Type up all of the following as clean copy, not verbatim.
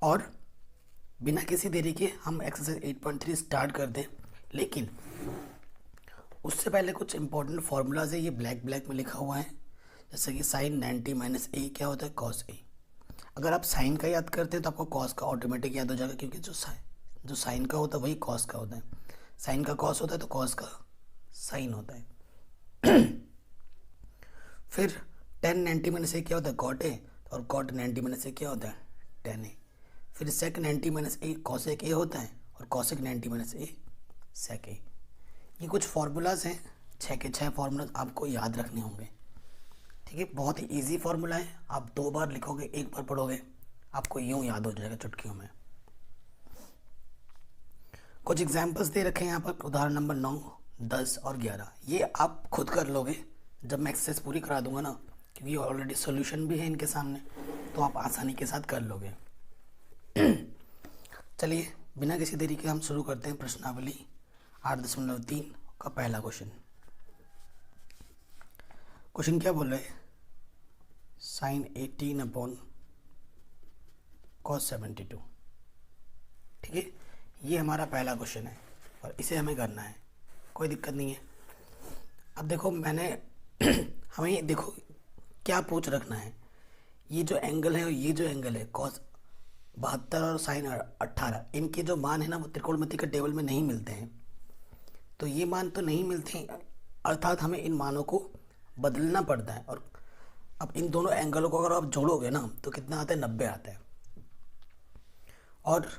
और बिना किसी देरी के हम एक्सरसाइज 8.3 स्टार्ट कर दें, लेकिन उससे पहले कुछ इंपॉर्टेंट फार्मूलाज है, ये ब्लैक में लिखा हुआ है। जैसे कि साइन 90 माइनस ए क्या होता है, कॉस ए। अगर आप साइन का याद करते हैं तो आपको कॉस का ऑटोमेटिक याद हो जाएगा, क्योंकि जो साइन का होता है वही कॉस का होता है। साइन का कॉस होता है तो कॉस का साइन होता है। फिर टेन 90 माइनस ए क्या होता है, कॉट ए, और कॉट 90 माइनस ए क्या होता है, टेन ए। फिर सेक 90 माइनस ए कॉसेक ए होता है, और कॉसेक 90 माइनस ए सेक ए। ये कुछ फार्मूलाज हैं, 6 के 6 फार्मूलाज आपको याद रखने होंगे। ठीक है, बहुत ही इजी फार्मूला है। आप 2 बार लिखोगे, 1 बार पढ़ोगे, आपको यूं याद हो जाएगा चुटकियों में। कुछ एग्जाम्पल्स दे रखे हैं यहाँ पर, उदाहरण नंबर 9, 10 और 11। ये आप खुद कर लोगे जब मैं एक्सरसाइज पूरी करा दूंगा ना, क्योंकि ऑलरेडी सॉल्यूशन भी है इनके सामने, तो आप आसानी के साथ कर लोगे। चलिए बिना किसी देरी के हम शुरू करते हैं प्रश्नावली 8.3 का पहला क्वेश्चन। क्वेश्चन क्या बोल रहे हैं, साइन 18 अपॉन कॉस 72। ठीक है, ये हमारा पहला क्वेश्चन है और इसे हमें करना है, कोई दिक्कत नहीं है। अब देखो मैंने हमें देखो क्या पूछ रखना है, ये जो एंगल है और ये जो एंगल है कॉस 72 और साइन 18, इनके जो मान है ना वो त्रिकोणमिति के टेबल में नहीं मिलते हैं। तो ये मान तो नहीं मिलते हैं, अर्थात हमें इन मानों को बदलना पड़ता है। और अब इन दोनों एंगलों को अगर आप जोड़ोगे ना तो कितना आता है, 90 आता है। और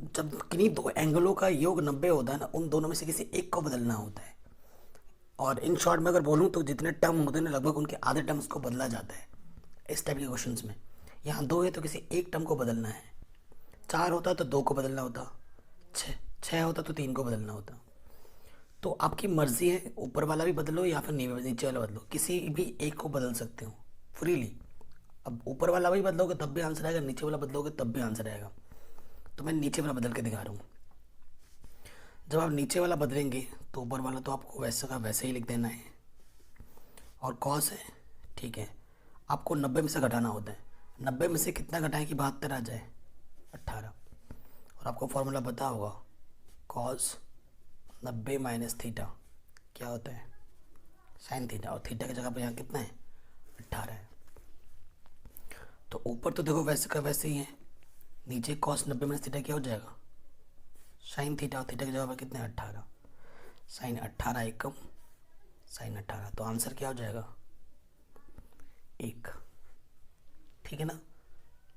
जब किन्हीं दो एंगलों का योग 90 होता है ना, उन दोनों में से किसी एक को बदलना होता है। और इन शॉर्ट में अगर बोलूँ तो जितने टर्म होते हैं लगभग उनके आधे टर्म्स को बदला जाता है इस टाइप के क्वेश्चंस में। यहाँ 2 है तो किसी एक टर्म को बदलना है, 4 होता तो 2 को बदलना होता, 6 होता तो 3 को बदलना होता। तो आपकी मर्जी है, ऊपर वाला भी बदलो या फिर नीचे वाला बदलो, किसी भी एक को बदल सकते हो फ्रीली। अब ऊपर वाला भी बदलोगे तब भी आंसर आएगा, नीचे वाला बदलोगे तब भी आंसर आएगा। तो मैं नीचे वाला बदल के दिखा रहा हूँ। जब आप नीचे वाला बदलेंगे तो ऊपर वाला तो आपको वैसे का वैसे ही लिख देना है। और कॉस है, ठीक है, आपको 90 में से घटाना होता है। 90 में से कितना घटाएं कि 72 आ जाए, 18। और आपको फॉर्मूला पता होगा, कॉस 90 माइनस थीटा क्या होता है, साइन थीटा। और थीटा की जगह पर यहाँ कितना है, 18 है। तो ऊपर तो देखो वैसे का वैसे ही है, नीचे कॉस 90 माइनस थीटा क्या हो जाएगा, साइन थीटा। और थीटा की जगह पर कितना है, 18। साइन 18 एकम साइन 18, तो आंसर क्या हो जाएगा, 1। ठीक है ना,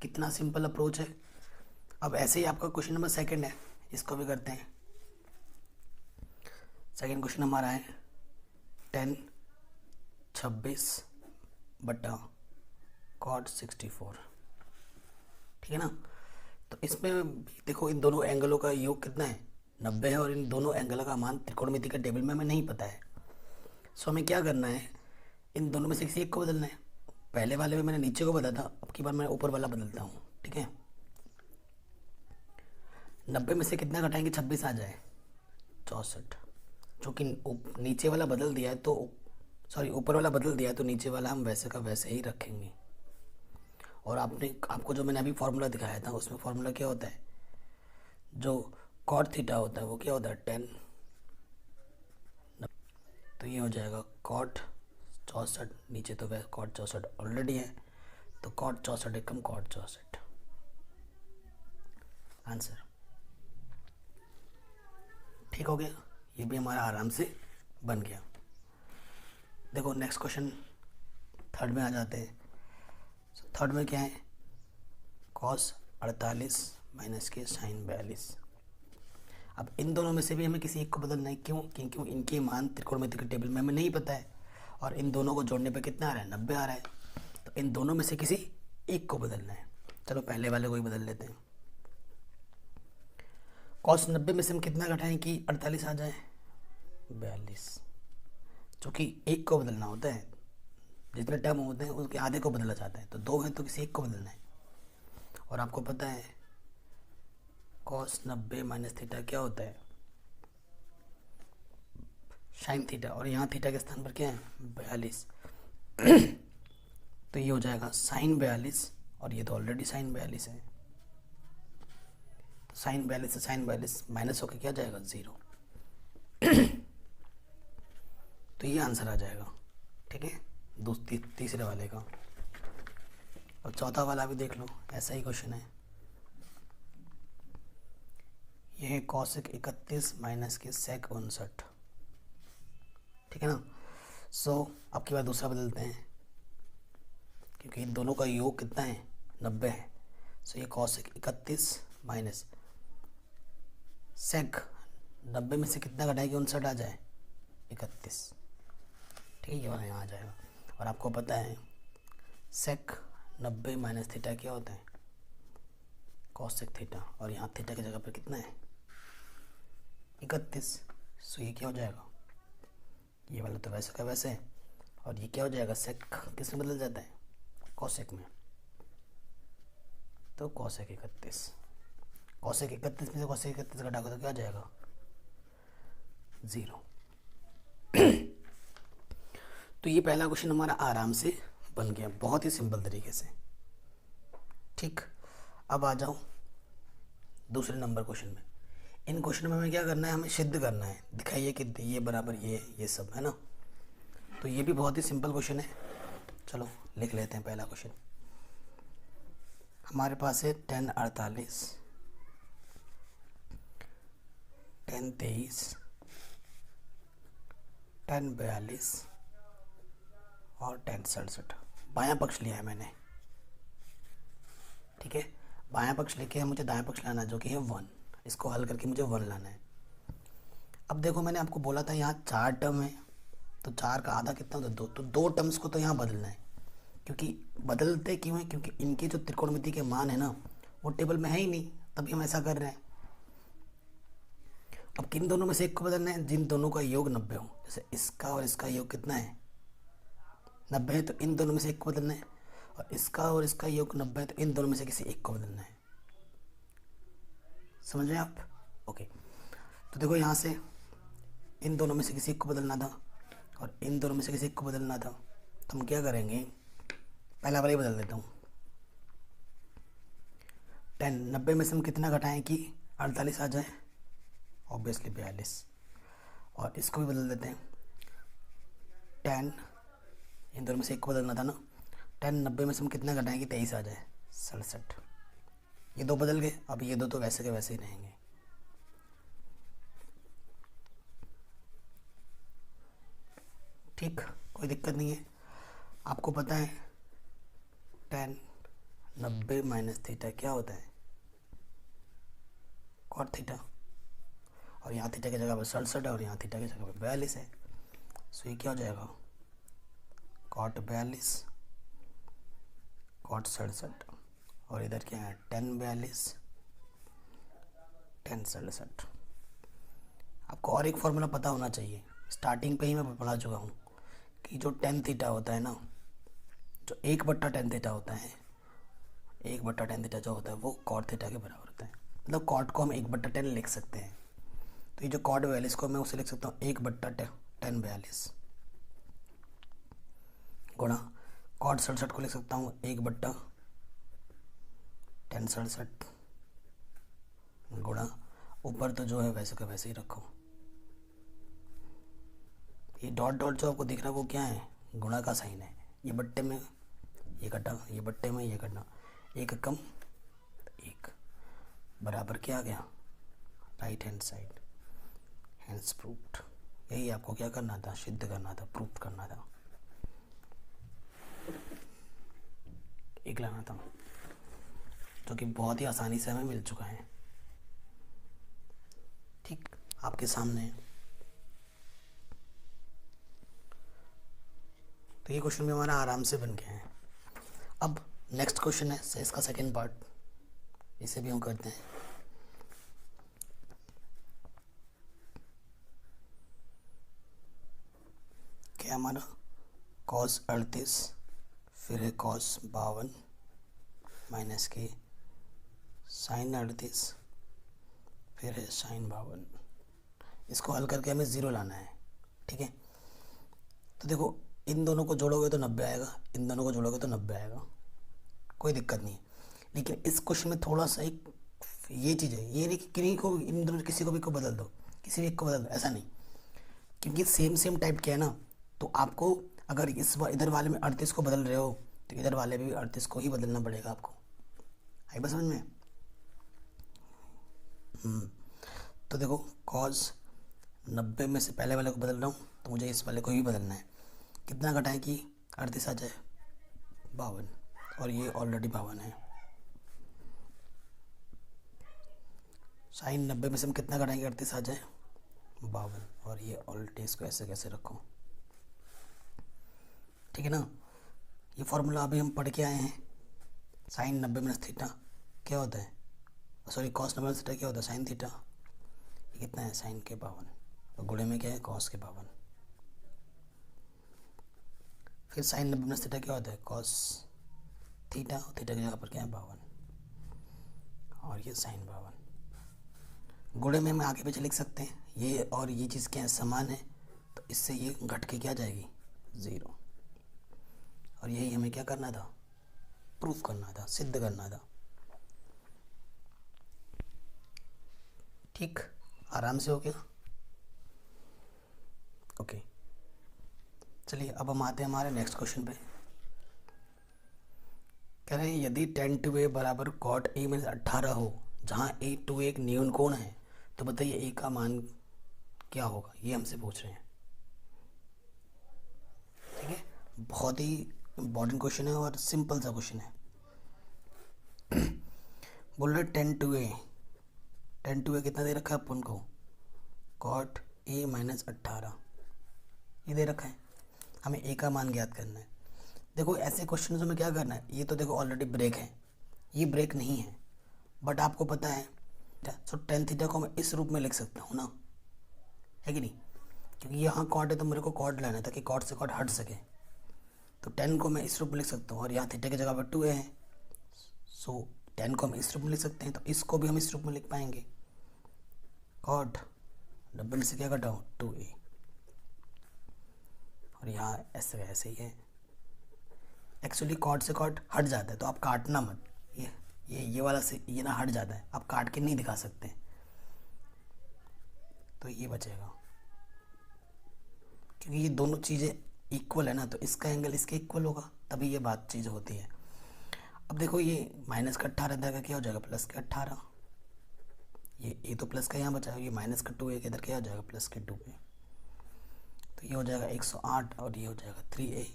कितना सिंपल अप्रोच है। अब ऐसे ही आपका क्वेश्चन नंबर 2 है, इसको भी करते हैं। सेकेंड क्वेश्चन हमारा है 10 26 बटा कॉट 64। ठीक है ना, तो इसमें देखो इन दोनों एंगलों का योग कितना है, 90 है, और इन दोनों एंगलों का मान त्रिकोणमिति का टेबल में हमें नहीं पता है। सो हमें क्या करना है, इन दोनों में से किसी एक को बदलना है। पहले वाले में मैंने नीचे को बदला था, अब की बार मैं ऊपर वाला बदलता हूँ। ठीक है, 90 में से कितना घटाएंगे, 26 आ जाए, 64। चूँकि नीचे वाला बदल दिया है तो सॉरी ऊपर वाला बदल दिया है तो नीचे वाला हम वैसे का वैसे ही रखेंगे। और आपको जो मैंने अभी फार्मूला दिखाया था उसमें फार्मूला क्या होता है, जो कॉट थीटा होता है वो क्या होता है, 10। तो ये हो जाएगा कॉट 64, नीचे तो वह कॉट 64 ऑलरेडी है, तो कॉट 64 एकम कॉट 64 आंसर। ठीक हो गया, ये भी हमारा आराम से बन गया। देखो नेक्स्ट क्वेश्चन 3rd में आ जाते हैं। 3rd में क्या है, कॉस 48 माइनस के साइन 42। अब इन दोनों में से भी हमें किसी एक को बदलना है, क्यों, क्योंकि इनके मान त्रिकोणमिति के टेबल में हमें नहीं पता है। और इन दोनों को जोड़ने पे कितना आ रहा है, 90 आ रहा है। तो इन दोनों में से किसी एक को बदलना है। चलो पहले वाले को ही बदल लेते हैं। कॉस 90 में से हम कितना घटाएं कि 48 आ जाए, 42। चूँकि एक को बदलना होता है, जितने टर्म होते हैं उसके आधे को बदला जाता है, तो 2 है तो किसी एक को बदलना है। और आपको पता है कॉस 90 माइनस थीटा क्या होता है, साइन थीटा। और यहाँ थीटा के स्थान पर क्या है, 42। तो ये हो जाएगा साइन 42, और ये तो ऑलरेडी साइन 42 है। साइन 42 से साइन 42 माइनस होकर क्या जाएगा 0। तो ये आंसर आ जाएगा। ठीक है, तीसरे वाले का। और चौथा वाला भी देख लो, ऐसा ही क्वेश्चन है। यह है कॉसेक 31 माइनस के सेक 59। ठीक है ना। सो अब की बार दूसरा बदलते हैं, क्योंकि इन दोनों का योग कितना है 90 है। सो ये कॉसेक 31 माइनस सेक 90 में से कितना घटाएगी 59 आ जाए 31। ठीक है, ये वाला यहाँ आ जाएगा। और आपको पता है सेक 90 माइनस थीटा क्या होता है कॉसेक थीटा, और यहाँ थीटा की जगह पर कितना है 31। सो ये क्या हो जाएगा, ये वाला तो वैसे का वैसे, और ये क्या हो जाएगा सेक किस में बदल जाता है कॉसेक में। तो कॉसेक 31, कॉसेक 31 में से कॉसेक 31 घटाओगे तो क्या आ जाएगा 0। तो ये पहला क्वेश्चन हमारा आराम से बन गया, बहुत ही सिंपल तरीके से। ठीक, अब आ जाओ दूसरे नंबर क्वेश्चन में। इन क्वेश्चन में हमें क्या करना है, हमें सिद्ध करना है, दिखाइए कि ये बराबर ये सब है ना। तो ये भी बहुत ही सिंपल क्वेश्चन है। चलो लिख लेते हैं पहला क्वेश्चन। हमारे पास है 10 48, 10 23, 10 42 और 10 67। बायां पक्ष लिया है मैंने। ठीक है, बायां पक्ष लेके मुझे दायां पक्ष लाना है जो कि है 1। इसको हल करके मुझे 1 लाना है। अब देखो मैंने आपको बोला था यहाँ 4 टर्म है, तो 4 का आधा कितना होता है 2। तो 2 टर्म्स को तो यहाँ बदलना है, क्योंकि बदलते क्यों है, क्योंकि इनके जो त्रिकोणमिति के मान है ना वो टेबल में है ही नहीं, तभी हम ऐसा कर रहे हैं। अब किन दोनों में से एक को बदलना है, जिन दोनों का योग 90 हो। जैसे इसका और इसका योग कितना है 90 है, तो इन दोनों में से एक को बदलना है। और इसका और इसका योग 90 है, तो इन दोनों में से किसी एक को बदलना है। समझ रहे हैं आप? ओके, तो देखो यहाँ से इन दोनों में से किसी एक को बदलना था और इन दोनों में से किसी एक को बदलना था। तो हम क्या करेंगे, पहला वाला ही बदल देता हूँ। 10 90 में से हम कितना घटाएं कि 48 आ जाए, ऑब्वियसली 42। और इसको भी बदल देते हैं। 10 इन दोनों में से एक को बदलना था ना, 10 90 में से हम कितना घटाएं कि 23 आ जाए 67। ये दो बदल गए, अब ये दो तो वैसे के वैसे ही रहेंगे। ठीक, कोई दिक्कत नहीं है। आपको पता है 10 90 माइनस थीटा क्या होता है कॉट थीटा, और यहाँ थीटा की जगह पर 67 है और यहाँ थीटा की जगह पर 42 है। सो ये क्या हो जाएगा कॉट 42 कॉट 67, और इधर क्या है 10 42 10 67। आपको और एक फॉर्मूला पता होना चाहिए, स्टार्टिंग पे ही मैं पढ़ा चुका हूँ कि जो 10 थीटा होता है ना, जो 1/10 थीटा होता है, 1/10 थीटा जो होता है वो कॉट थीटा के बराबर होता है। मतलब कॉट को हम 1/10 लिख सकते हैं। तो ये जो कॉट 42 को मैं उसे लिख सकता हूँ 1/10 42 गुणा कॉट 67 को लिख सकता हूँ 1/10 67 गुणा ऊपर तो जो है वैसे का वैसे ही रखो। ये डॉट डॉट जो आपको दिख रहा है वो क्या है गुणा का साइन है। ये बट्टे में ये कटा, ये बट्टे में ये कटा, एक कम एक बराबर क्या आ गया right hand side, hands proved. यही आपको क्या करना था, सिद्ध करना था, प्रूव करना था, एक लाना था, जो कि बहुत ही आसानी से हमें मिल चुका है। ठीक, आपके सामने है। तो ये क्वेश्चन भी हमारा आराम से बन गया है। अब नेक्स्ट क्वेश्चन है से इसका सेकेंड पार्ट, इसे भी हम करते हैं। क्या हमारा cos 38 फिर है cos 52 माइनस के sin 38 फिर है sin 52। इसको हल करके हमें 0 लाना है। ठीक है, तो देखो इन दोनों को जोड़ोगे तो 90 आएगा, इन दोनों को जोड़ोगे तो 90 आएगा, कोई दिक्कत नहीं। लेकिन इस क्वेश्चन में थोड़ा सा एक ये चीज़ है, ये नहीं कि किन्हीं को, इन दोनों किसी को भी को बदल दो, किसी भी एक को बदल दो, ऐसा नहीं, क्योंकि सेम सेम टाइप के है ना। तो आपको अगर इधर वाले में 38 को बदल रहे हो तो इधर वाले में भी 38 को ही बदलना पड़ेगा आपको। आई बस समझ में? तो देखो कॉस 90 में से पहले वाले को बदल रहा हूँ तो मुझे इस वाले को ही बदलना है। कितना घटाएं कि 38 आ जाए? 52, और ये ऑलरेडी 52 है। साइन 90 में से हम कितना घटाएंगे 38 आ जाए? 52, और ये ऑलरेडी इसको ऐसे कैसे रखो, ठीक है ना। ये फॉर्मूला अभी हम पढ़ के आए हैं। साइन 90 माइनस थीटा क्या होता है, सॉरी कॉस 90 माइनस थीटा क्या होता है, साइन थीटा। ये कितना है, साइन के 52, और गुणे में क्या है, कॉस के 52। फिर साइन 90 माइनस थीटा क्या होता है, कॉस थीटा, थीटा की जगह पर क्या है 52, और ये साइन 52। गुणे में हम आगे पीछे लिख सकते हैं, ये और ये चीज़ क्या है, समान है, तो इससे ये घट के क्या जाएगी, 0। और यही हमें क्या करना था, प्रूफ करना था, सिद्ध करना था। ठीक, आराम से हो गया। ओके, चलिए अब हम आते हैं हमारे नेक्स्ट क्वेश्चन पे। कह रहे हैं यदि tan 2a बराबर cot a माइनस 18 हो, जहाँ a 2a एक न्यून कोण है, तो बताइए a का मान क्या होगा, ये हमसे पूछ रहे हैं। ठीक है, बहुत ही इम्पोर्टेंट क्वेश्चन है और सिंपल सा क्वेश्चन है। बोल रहे tan 2a कितना दे रखा है अपन को, cot a माइनस 18 ये दे रखा है, हमें a का मान ज्ञात करना है। देखो ऐसे क्वेश्चन में क्या करना है, ये तो देखो ऑलरेडी ब्रेक है, ये ब्रेक नहीं है, बट आपको पता है सो टेन थीटा को मैं इस रूप में लिख सकता हूँ ना, है कि नहीं, क्योंकि यहाँ कॉट है तो मेरे को कॉट लेना है ताकि कॉट से कॉट हट सके। तो 10 को मैं इस रूप में लिख सकता हूँ, और यहाँ थीटा की जगह पर 2a है, सो 10 को हम इस रूप में लिख सकते हैं, तो इसको भी हम इस रूप में लिख पाएंगे, कॉट 90 से क्या घटाओ 2a, और यहाँ ऐसे ऐसे ही है। एक्चुअली कॉट से कॉट हट जाता है, तो आप काटना मत, ये वाला से ये ना हट जाता है, आप काट के नहीं दिखा सकते, तो ये बचेगा, क्योंकि ये दोनों चीज़ें इक्वल है ना, तो इसका एंगल इसके इक्वल होगा, तभी ये बात चीज़ होती है। अब देखो ये माइनस का 18 इधर का क्या हो जाएगा, प्लस का 18, ये तो प्लस का यहाँ बचा है, ये माइनस का 2a इधर क्या हो जाएगा, प्लस के 2a, तो ये हो जाएगा 108, और ये हो जाएगा 3a,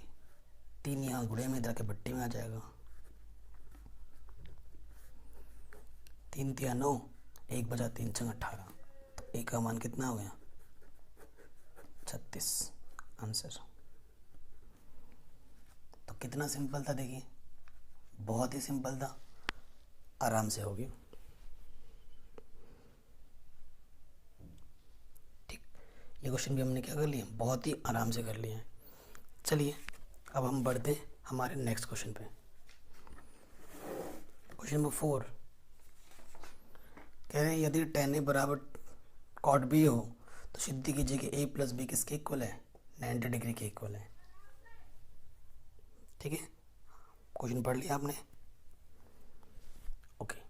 3 यहाँ गुणे में इधर के बट्टे में आ जाएगा, 3 3 9, 1 बचा 3 6 18, तो a का मान कितना हो गया 36 आंसर। तो कितना सिंपल था, देखिए बहुत ही सिंपल था, आराम से हो गया। ठीक, ये क्वेश्चन भी हमने क्या कर लिया, बहुत ही आराम से कर लिया है। चलिए अब हम बढ़ते हैं हमारे नेक्स्ट क्वेश्चन पे। क्वेश्चन नंबर 4 कह रहे हैं यदि tan a बराबर cot b हो तो सिद्ध कीजिए कि a प्लस बी किसके इक्वल है, 90 डिग्री के इक्वल है। ठीक है, क्वेश्चन पढ़ लिया आपने। ओके,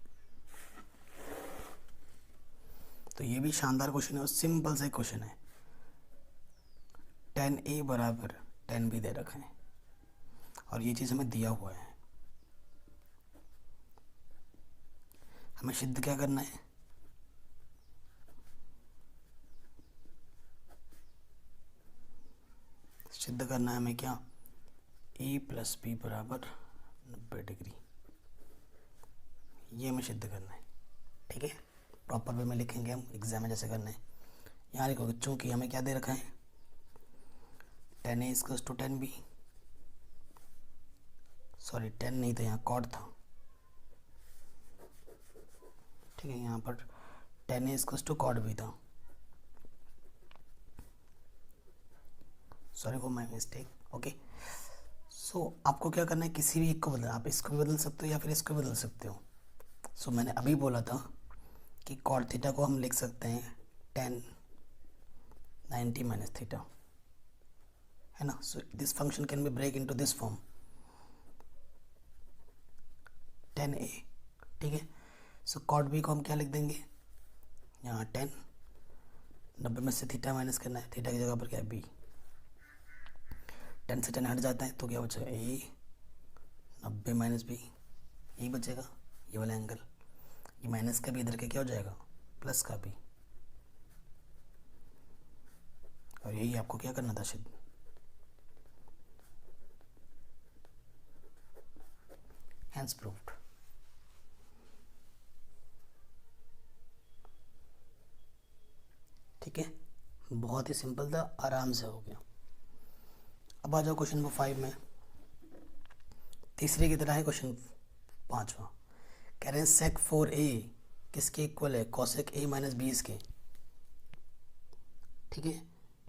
तो ये भी शानदार क्वेश्चन है और सिंपल सा क्वेश्चन है। tan a बराबर tan b दे रखा है और ये चीज़ हमें दिया हुआ है, हमें सिद्ध क्या करना है, सिद्ध करना है हमें क्या, a प्लस बी बराबर 90 डिग्री, ये हमें सिद्ध करना है। ठीक है, प्रॉपर वे में लिखेंगे हम, एग्जाम में जैसे करना है। यहाँ लिखोगे चूँकि हमें क्या दे रखा है, tan a equals to tan b, sorry tan नहीं था, यहाँ cot था। ठीक है, यहाँ पर tan a equals to cot b था, sorry for my mistake. Okay, so आपको क्या करना है, किसी भी एक को बदलना, आप इसको भी बदल सकते हो या फिर इसको भी बदल सकते हो। सो मैंने अभी बोला था कि cot थीटा को हम लिख सकते हैं tan 90 माइनस थीटा, है ना। So this function can be break into this form tan a। ठीक है, सो कॉट बी को हम क्या लिख देंगे, यहाँ 10, 90 में से थीटा माइनस करना है, थीटा की जगह पर क्या है बी, 10 से 10 हट जाता है तो क्या बचेगा ए, 90 माइनस बी, यही बचेगा ये वाला एंगल, ये माइनस का भी इधर के क्या हो जाएगा प्लस का भी, और यही आपको क्या करना था सिद्ध। Hence proved। ठीक है, बहुत ही सिंपल था, आराम से हो गया। अब आ जाओ क्वेश्चन नंबर 5 में, तीसरे की तरह है क्वेश्चन 5वां। कह रहे हैं sec 4a किसके इक्वल है, cosec a माइनस बी इसके। ठीक है,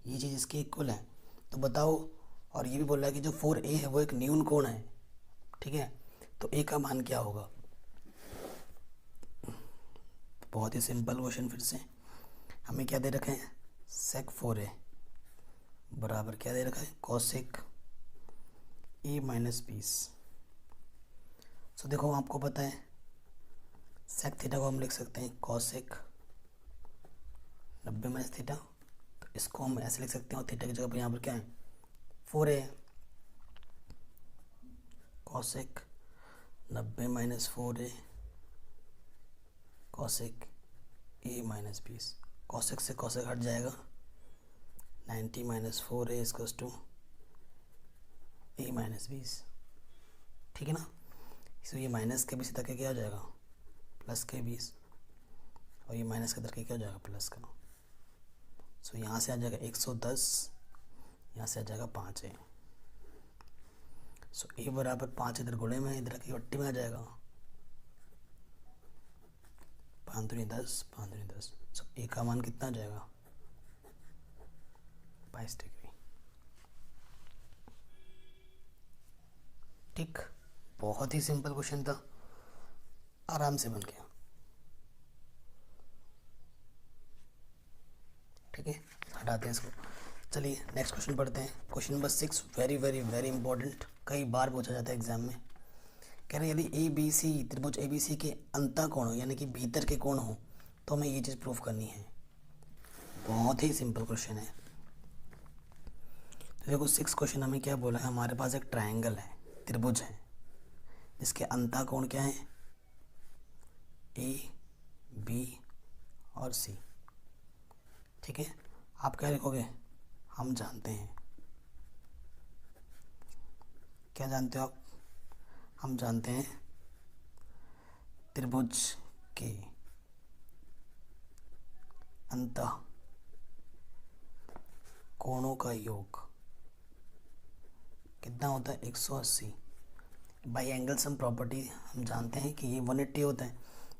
ये चीज़ इसके इक्वल है तो बताओ, और ये भी बोल रहा है कि जो 4a है वो एक न्यून कोण है। ठीक है, तो a का मान क्या होगा। बहुत ही सिंपल क्वेश्चन, फिर से हमें क्या दे रखे हैं, sec 4a बराबर क्या दे रखा है, cosec a माइनस 20। सो देखो आपको पता है sec थीटा को हम लिख सकते हैं cosec 90 माइनस थीटा, तो इसको हम ऐसे लिख सकते हैं, और थीटा की जगह पर यहाँ पर क्या है 4a, cosec 90 minus 4a cosec a minus 20, cosec से cosec हट जाएगा, 90 minus 4a equals to a minus 20। ठीक है ना, इसमें ये माइनस के 20 तक क्या हो जाएगा प्लस के 20, और ये माइनस के तक क्या हो जाएगा प्लस का। सो यहाँ से आ जाएगा 110, यहाँ से आ जाएगा 5a। सो a बराबर 5 इधर गुणे में, इधर की वट्टी में आ जाएगा 5 दूनी 10, 5 दूनी 10। सो a का मान कितना आ जाएगा 22 डिग्री। ठीक, बहुत ही सिंपल क्वेश्चन था, आराम से बन गया। ठीक है, हटाते हैं इसको। चलिए नेक्स्ट क्वेश्चन पढ़ते हैं, question number 6, very very very important, कई बार पूछा जाता है एग्जाम में। कह रहे हैं यदि ए बी सी त्रिभुज ए बी सी के अंतः कोण हो, यानी कि भीतर के कोण हो, तो हमें ये चीज़ प्रूफ करनी है। बहुत ही सिंपल क्वेश्चन है। तो देखो 6 क्वेश्चन हमें क्या बोला है, हमारे पास एक ट्रायंगल है, त्रिभुज है, जिसके अंतः कोण क्या है ए बी और सी। ठीक है, आप क्या लिखोगे, हम जानते हैं, क्या जानते हो आप, हम जानते हैं त्रिभुज के अंतः कोणों का योग कितना होता है 180। बाई एंगल सम प्रॉपर्टी हम जानते हैं कि ये 180 होता है,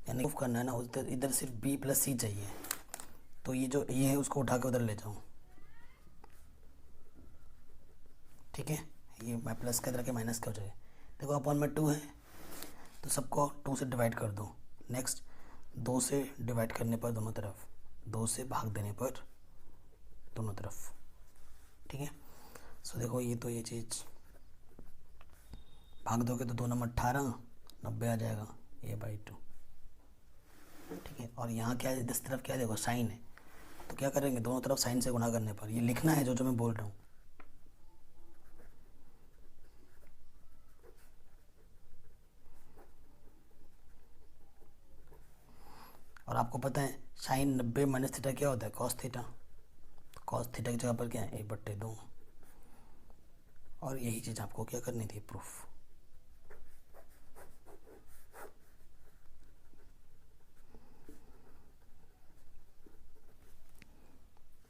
यानी प्रूफ करना है ना, उधर इधर सिर्फ बी प्लस सी चाहिए, तो ये जो ये है उसको उठा के उधर ले जाऊँ। ठीक है, ये मैं प्लस के इधर के माइनस का हो जाएगा। देखो अपॉन में 2 है तो सबको 2 से डिवाइड कर दो। नेक्स्ट 2 से डिवाइड करने पर दोनों तरफ, 2 से भाग देने पर दोनों तरफ। ठीक है, सो देखो ये तो ये चीज़ भाग दोगे तो 2 नंबर 18, 90 आ जाएगा a/2। ठीक है, और यहाँ क्या है, इस तरफ क्या है देखो साइन है, तो क्या करेंगे दोनों तरफ साइन से गुणा करने पर, ये लिखना है जो मैं बोल रहा हूँ। और आपको पता है साइन 90 माइनस थीटा क्या होता है कॉस थीटा, तो कॉस थीटा की जगह पर क्या है 1/2, और यही चीज़ आपको क्या करनी थी प्रूफ।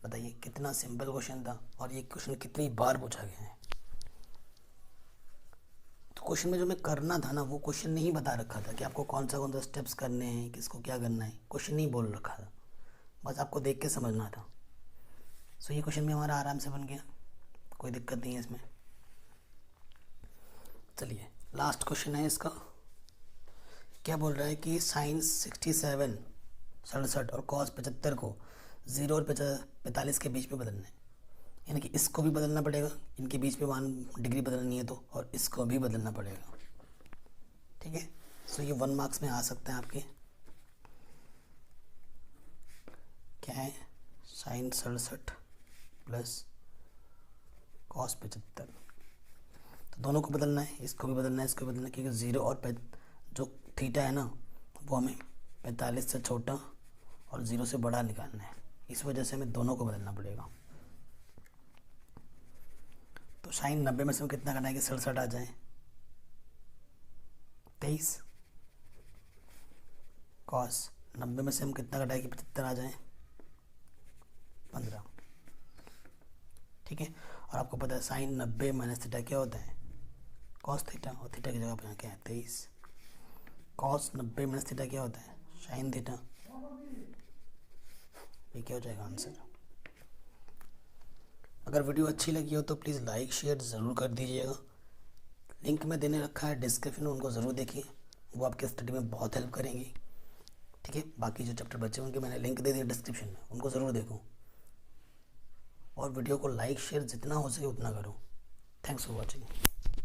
बताइए कितना सिंपल क्वेश्चन था, और ये क्वेश्चन कितनी बार पूछा गया है। तो क्वेश्चन में जो मैं करना था ना, वो क्वेश्चन नहीं बता रखा था कि आपको कौन सा स्टेप्स करने हैं, किसको क्या करना है, क्वेश्चन नहीं बोल रखा था, बस आपको देख के समझना था। सो ये क्वेश्चन भी हमारा आराम से बन गया, कोई दिक्कत नहीं है इसमें। चलिए लास्ट क्वेश्चन है इसका, क्या बोल रहा है कि साइन 67 और कॉस 75 को 0 और 45 के बीच में बदलना है, यानी कि इसको भी बदलना पड़ेगा, इनके बीच में 1 डिग्री बदलनी है तो, और इसको भी बदलना पड़ेगा। ठीक है, सो ये 1 मार्क्स में आ सकते हैं आपके। Sine 67 plus cos 75। तो दोनों को बदलना है, इसको भी बदलना है, इसको भी बदलना है, क्योंकि 0 और जो थीटा है ना वो हमें 45 से छोटा और 0 से बड़ा निकालना है, इस वजह से हमें दोनों को बदलना पड़ेगा। तो साइन 90 में से हम कितना घटाएंगे, 67 आ जाए, 23। कॉस 90 में से हम कितना घटाएंगे, 75 आ जाए, 15। ठीक है। और आपको पता है साइन 90 माइनस थीटा क्या होता है, कॉस थीटा, और थीटा की जगह पर क्या है 23। कॉस 90 माइनस थीटा क्या होता है, साइन थीटा। ये क्या हो जाएगा आंसर। अगर वीडियो अच्छी लगी हो तो प्लीज़ लाइक शेयर ज़रूर कर दीजिएगा। लिंक में देने रखा है डिस्क्रिप्शन में, उनको ज़रूर देखिए, वो आपके स्टडी में बहुत हेल्प करेंगी। ठीक है। बाकी जो चैप्टर बचे उनके मैंने लिंक दे दिया डिस्क्रिप्शन में, उनको ज़रूर देखो। और वीडियो को लाइक शेयर जितना हो सके उतना करो। Thanks for watching.